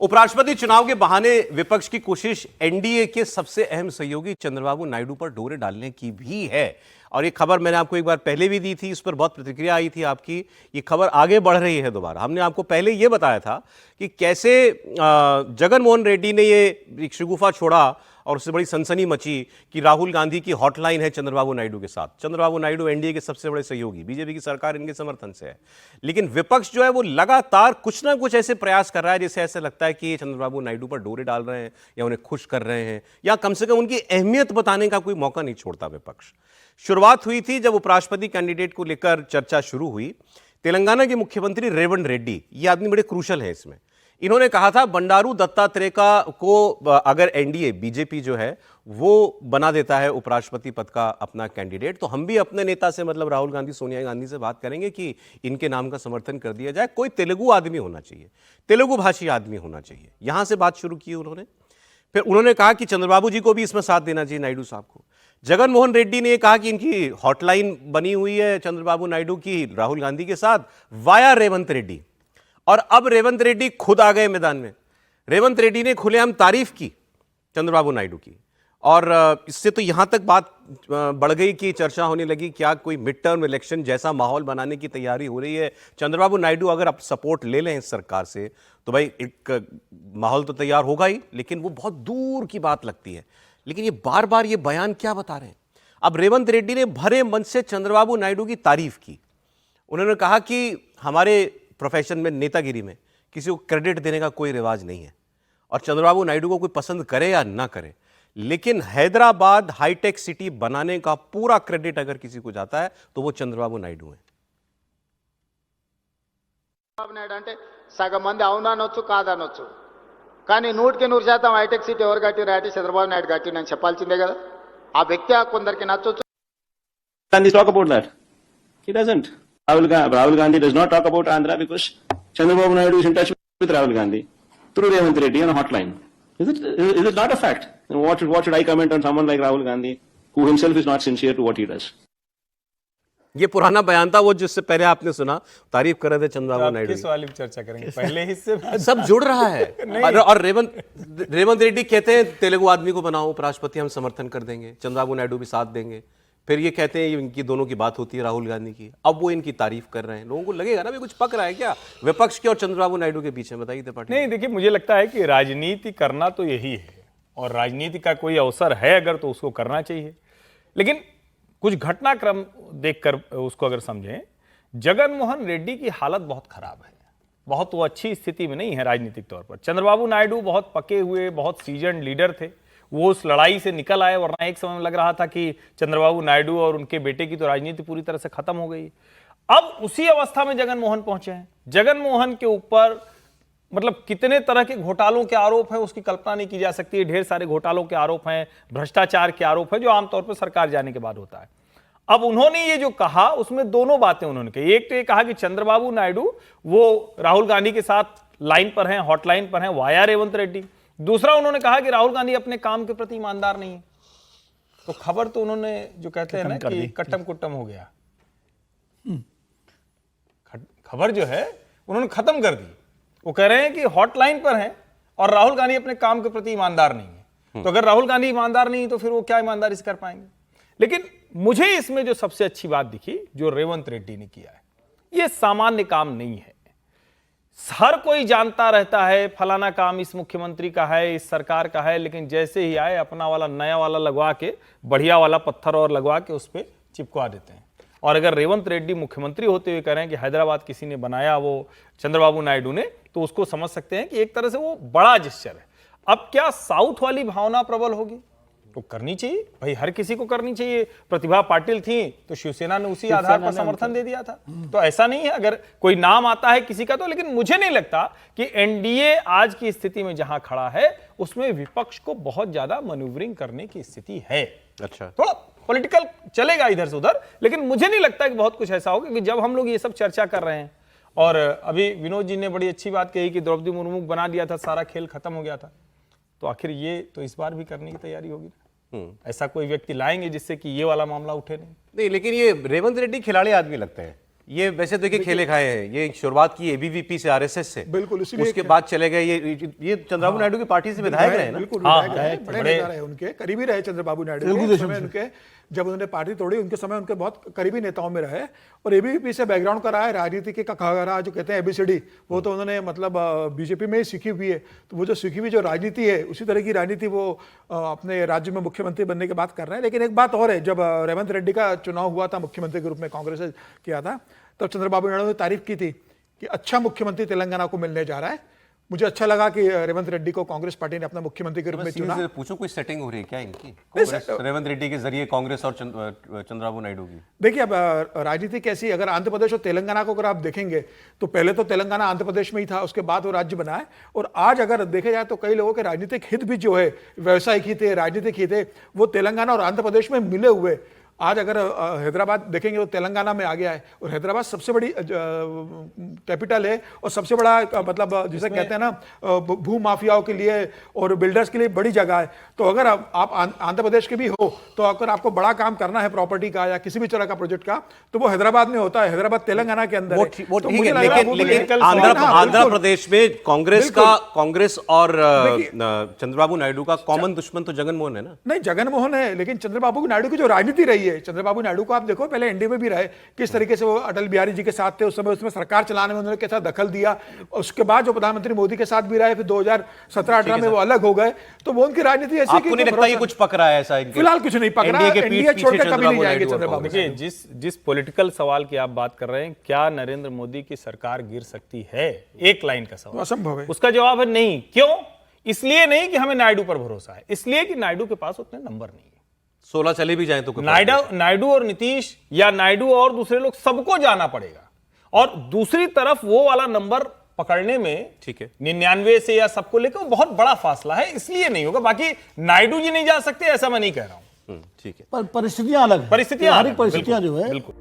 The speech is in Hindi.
उपराष्ट्रपति चुनाव के बहाने विपक्ष की कोशिश एनडीए के सबसे अहम सहयोगी चंद्रबाबू नायडू पर डोरे डालने की भी है। और ये खबर मैंने आपको एक बार पहले भी दी थी, इस पर बहुत प्रतिक्रिया आई थी आपकी। ये खबर आगे बढ़ रही है दोबारा। हमने आपको पहले ये बताया था कि कैसे जगन मोहन रेड्डी ने ये एक शगुफा छोड़ा और उससे बड़ी सनसनी मची कि राहुल गांधी की हॉटलाइन है चंद्रबाबू नायडू के साथ। चंद्रबाबू नायडू एनडीए के सबसे बड़े सहयोगी, बीजेपी की सरकार इनके समर्थन से है। लेकिन विपक्ष जो है वो लगातार कुछ ना कुछ ऐसे प्रयास कर रहा है जिससे ऐसा लगता है कि ये चंद्रबाबू नायडू पर डोरे डाल रहे हैं या उन्हें खुश कर रहे हैं या कम से कम उनकी अहमियत बताने का कोई मौका नहीं छोड़ता विपक्ष। शुरुआत हुई थी जब उपराष्ट्रपति कैंडिडेट को लेकर चर्चा शुरू हुई। तेलंगाना के मुख्यमंत्री रेवंत रेड्डी, ये आदमी बड़े क्रूशल है इसमें, इन्होंने कहा था बंडारू दत्तात्रेय को अगर एनडीए बीजेपी जो है वो बना देता है उपराष्ट्रपति पद का अपना कैंडिडेट, तो हम भी अपने नेता से मतलब राहुल गांधी सोनिया गांधी से बात करेंगे कि इनके नाम का समर्थन कर दिया जाए। कोई तेलुगु आदमी होना चाहिए, तेलुगु भाषी आदमी होना चाहिए। यहां से बात शुरू की उन्होंने। फिर उन्होंने कहा कि चंद्रबाबू जी को भी इसमें साथ देना चाहिए, नायडू साहब को। जगन मोहन रेड्डी ने यह कहा कि इनकी हॉटलाइन बनी हुई है चंद्रबाबू नायडू की राहुल गांधी के साथ वाया रेवंत रेड्डी। और अब रेवंत रेड्डी खुद आ गए मैदान में। रेवंत रेड्डी ने खुलेआम तारीफ की चंद्रबाबू नायडू की। और इससे तो यहां तक बात बढ़ गई कि चर्चा होने लगी क्या कोई मिड टर्म इलेक्शन जैसा माहौल बनाने की तैयारी हो रही है। चंद्रबाबू नायडू अगर आप सपोर्ट ले लें इस सरकार से तो भाई एक माहौल तो तैयार होगा ही, लेकिन वो बहुत दूर की बात लगती है। लेकिन ये बार बार ये बयान क्या बता रहे हैं। अब रेवंत रेड्डी ने भरे मन से चंद्रबाबू नायडू की तारीफ की। उन्होंने कहा कि हमारे प्रोफेशन में, नेतागिरी में किसी को क्रेडिट देने का कोई रिवाज नहीं है और चंद्रबाबू नायडू को कोई पसंद करे या ना करे, लेकिन हैदराबाद हाईटेक सिटी बनाने का पूरा क्रेडिट अगर किसी को जाता है तो वो चंद्रबाबू नायडू है। అంటే సగం మంది అవుననొచ్చు కాదనొచ్చు, కానీ 100% హైటెక్ సిటీ ఎవరు కట్టిరు అంటే చంద్రబాబు నాయుడు కట్టిండు అని చెప్పాల్సిందే కదా। ఆ వ్యక్తి కొందరికి నచ్చొచ్చు. Gandhi talk about that. He doesn't. Rahul Gandhi does not talk about Andhra because Chandrababu Naidu is in touch with Rahul Gandhi through Revanth Reddy on a hotline. Is it not a fact? What should I comment on someone like Rahul Gandhi who himself is not sincere to what he does? ये पुराना बयान था वो जिससे पहले आपने सुना, तारीफ कर रहे थे चंद्रबाबू नायडू। किस वाली चर्चा करेंगे, पहले हिस्से सब जुड़ रहा है। और रेवंत रेड्डी कहते हैं तेलुगु आदमी को बनाओ उपराष्ट्रपति, हम समर्थन कर देंगे, चंद्रबाबू नायडू भी साथ देंगे। फिर ये कहते हैं इनकी दोनों की बात होती है राहुल गांधी की, अब वो इनकी तारीफ कर रहे हैं। लोगों को लगेगा ना भी कुछ पक रहा है क्या विपक्ष के और चंद्रबाबू नायडू के पीछे, बताइए त्रिपाठी। नहीं, देखिए मुझे लगता है कि राजनीति करना तो यही है और राजनीति का कोई अवसर है अगर तो उसको करना चाहिए। लेकिन कुछ घटनाक्रम देखकर उसको अगर समझें, जगन मोहन रेड्डी की हालत बहुत खराब है, बहुत वो अच्छी स्थिति में नहीं है राजनीतिक तौर पर। चंद्रबाबू नायडू बहुत पके हुए, बहुत सीजन लीडर थे, वो उस लड़ाई से निकल आए, वरना एक समय में लग रहा था कि चंद्रबाबू नायडू और उनके बेटे की तो राजनीति पूरी तरह से खत्म हो गई। अब उसी अवस्था में जगन मोहन पहुंचे हैं। जगन मोहन के ऊपर मतलब कितने तरह के घोटालों के आरोप हैं उसकी कल्पना नहीं की जा सकती है। ढेर सारे घोटालों के आरोप हैं, भ्रष्टाचार के आरोप हैं, जो आमतौर पर सरकार जाने के बाद होता है। अब उन्होंने ये जो कहा उसमें दोनों बातें उन्होंने कही। एक तो ये कहा कि चंद्रबाबू नायडू वो राहुल गांधी के साथ लाइन पर हैं, हॉटलाइन पर हैं वाया रेवंत रेड्डी। दूसरा उन्होंने कहा कि राहुल गांधी अपने काम के प्रति ईमानदार नहीं है। तो खबर तो उन्होंने जो कहते हैं ना कि कट्टम कुट्टम हो गया, खबर जो है उन्होंने खत्म कर दी। वो कह रहे हैं कि हॉटलाइन पर हैं और राहुल गांधी अपने काम के प्रति ईमानदार नहीं है। तो अगर राहुल गांधी ईमानदार नहीं तो फिर वो क्या ईमानदारी से कर पाएंगे। लेकिन मुझे इसमें जो सबसे अच्छी बात दिखी जो रेवंत रेड्डी ने किया है, ये सामान्य काम नहीं है। हर कोई जानता रहता है फलाना काम इस मुख्यमंत्री का है, इस सरकार का है, लेकिन जैसे ही आए अपना वाला नया वाला लगवा के, बढ़िया वाला पत्थर और लगवा के उस पर चिपका देते हैं। और अगर रेवंत रेड्डी मुख्यमंत्री होते हुए कह रहे हैं कि हैदराबाद किसी ने बनाया, वो चंद्रबाबू नायडू ने, तो उसको समझ सकते हैं कि एक तरह से वो बड़ा जेस्चर है। अब क्या साउथ वाली भावना प्रबल होगी? तो करनी चाहिए भाई, हर किसी को करनी चाहिए। प्रतिभा पाटिल थी तो शिवसेना ने उसी आधार पर समर्थन दे दिया था। तो ऐसा नहीं है अगर कोई नाम आता है किसी का तो, लेकिन मुझे नहीं लगता कि एनडीए आज की स्थिति में जहां खड़ा है उसमें विपक्ष को बहुत ज्यादा मैन्यूवरिंग करने की स्थिति है। अच्छा, थोड़ा पॉलिटिकल चलेगा इधर से उधर, लेकिन मुझे नहीं लगता कि बहुत कुछ ऐसा होगा कि जब हम लोग ये सब चर्चा कर रहे हैं। और अभी विनोद जी ने बड़ी अच्छी बात कही कि द्रौपदी मुर्मू बना दिया था, सारा खेल खत्म हो गया था, तो आखिर ये तो इस बार भी करने की तैयारी होगी। ऐसा कोई व्यक्ति लाएंगे जिससे कि ये वाला मामला उठे नहीं। लेकिन ये रेवंत रेड्डी खिलाड़ी आदमी लगते हैं। ये वैसे देखिए खेले खाए हैं, ये शुरुआत की एबीवीपी से, आरएसएस से, बिल्कुल, इसीलिए उसके बाद चले गए ये चंद्रबाबू नायडू की पार्टी से विधायक रहे ना। बिल्कुल हाँ, विधायक रहे, बड़े नेता रहे, उनके करीबी रहे चंद्रबाबू नायडू के समय, उनके जब उन्होंने पार्टी तोड़ी उनके समय उनके बहुत करीबी नेताओं में रहे। और एबीवीपी से बैकग्राउंड का रहा है, राजनीति के का रहा, जो कहते हैं एबीसीडी, वो तो उन्होंने मतलब बीजेपी में ही सीखी हुई है। तो वो जो सीखी हुई जो राजनीति है, उसी तरह की राजनीति वो अपने राज्य में मुख्यमंत्री बनने की बात कर रहे हैं। लेकिन एक बात और है, जब रेवंत रेड्डी का चुनाव हुआ था मुख्यमंत्री के रूप में, कांग्रेस ने किया था, तब चंद्रबाबू नायडू ने तारीफ की थी कि अच्छा मुख्यमंत्री तेलंगाना को मिलने जा रहा है। मुझे अच्छा लगा कि रेवंत रेड्डी को कांग्रेस पार्टी ने अपना मुख्यमंत्री के रूप में चुना। पूछो कोई सेटिंग हो रही है क्या इनकी कांग्रेस, रेवंत रेड्डी के जरिए कांग्रेस और चंद्रबाबू नायडू की? देखिए, अब राजनीति कैसी, अगर आंध्र प्रदेश और तेलंगाना को अगर आप देखेंगे तो पहले तो तेलंगाना आंध्र प्रदेश में ही था, उसके बाद वो राज्य बना है। और आज अगर देखे जाए तो कई लोगों के राजनीतिक हित भी जो है, व्यवसायिक हित है, राजनीतिक हित है, वो तेलंगाना और आंध्र प्रदेश में मिले हुए। आज अगर हैदराबाद देखेंगे तो तेलंगाना में आ गया है, और हैदराबाद सबसे बड़ी कैपिटल है और सबसे बड़ा मतलब जिसे कहते हैं ना भू माफियाओं के लिए और बिल्डर्स के लिए बड़ी जगह है। तो अगर आप आंध्र प्रदेश के भी हो, तो अगर आपको बड़ा काम करना है प्रॉपर्टी का या किसी भी तरह का प्रोजेक्ट का, तो वो हैदराबाद में होता है। हैदराबाद तेलंगाना के अंदर वो है। ठीक तो है, मुझे लग रहा है वो लेकिन हाँ, आंध्र बिल्कुल। प्रदेश में कांग्रेस और चंद्रबाबू नायडू का कॉमन दुश्मन तो जगनमोहन है ना। नहीं, जगनमोहन है, लेकिन चंद्रबाबू नायडू की जो राजनीति रही है, चंद्रबाबू नायडू को आप देखो, पहले एनडीए में भी रहे, किस तरीके से वो अटल बिहारी जी के साथ थे, उस समय उसमें सरकार चलाने में उन्होंने कैसा दखल दिया। उसके बाद जो प्रधानमंत्री मोदी के साथ भी रहे, फिर 2017-18 में वो अलग हो गए। तो वो उनकी राजनीति ऐसी आपको नहीं लगता ये कुछ पक रहा है ऐसा? फिलहाल कुछ नहीं पक रहा, एनडीए छोड़कर कभी नहीं जाएंगे चंद्रबाबू। देखिए, जिस पॉलिटिकल सवाल की आप बात कर रहे हैं, क्या नरेंद्र मोदी की सरकार गिर सकती है, एक लाइन का सवाल, असंभव है। उसका जवाब है नहीं। क्यों? इसलिए नहीं कि हमें नायडू पर भरोसा है, इसलिए कि नायडू के पास उतने नंबर नहीं है। 16 चले भी जाएं तो नायडू और नीतीश या नायडू और दूसरे लोग, सबको जाना पड़ेगा। और दूसरी तरफ वो वाला नंबर पकड़ने में, ठीक है, 99 से या सबको लेकर बहुत बड़ा फासला है, इसलिए नहीं होगा। बाकी नायडू जी नहीं जा सकते ऐसा मैं नहीं कह रहा हूं। ठीक है, पर परिस्थितियां अलग हैं। परिस्थितियां जो है बिल्कुल।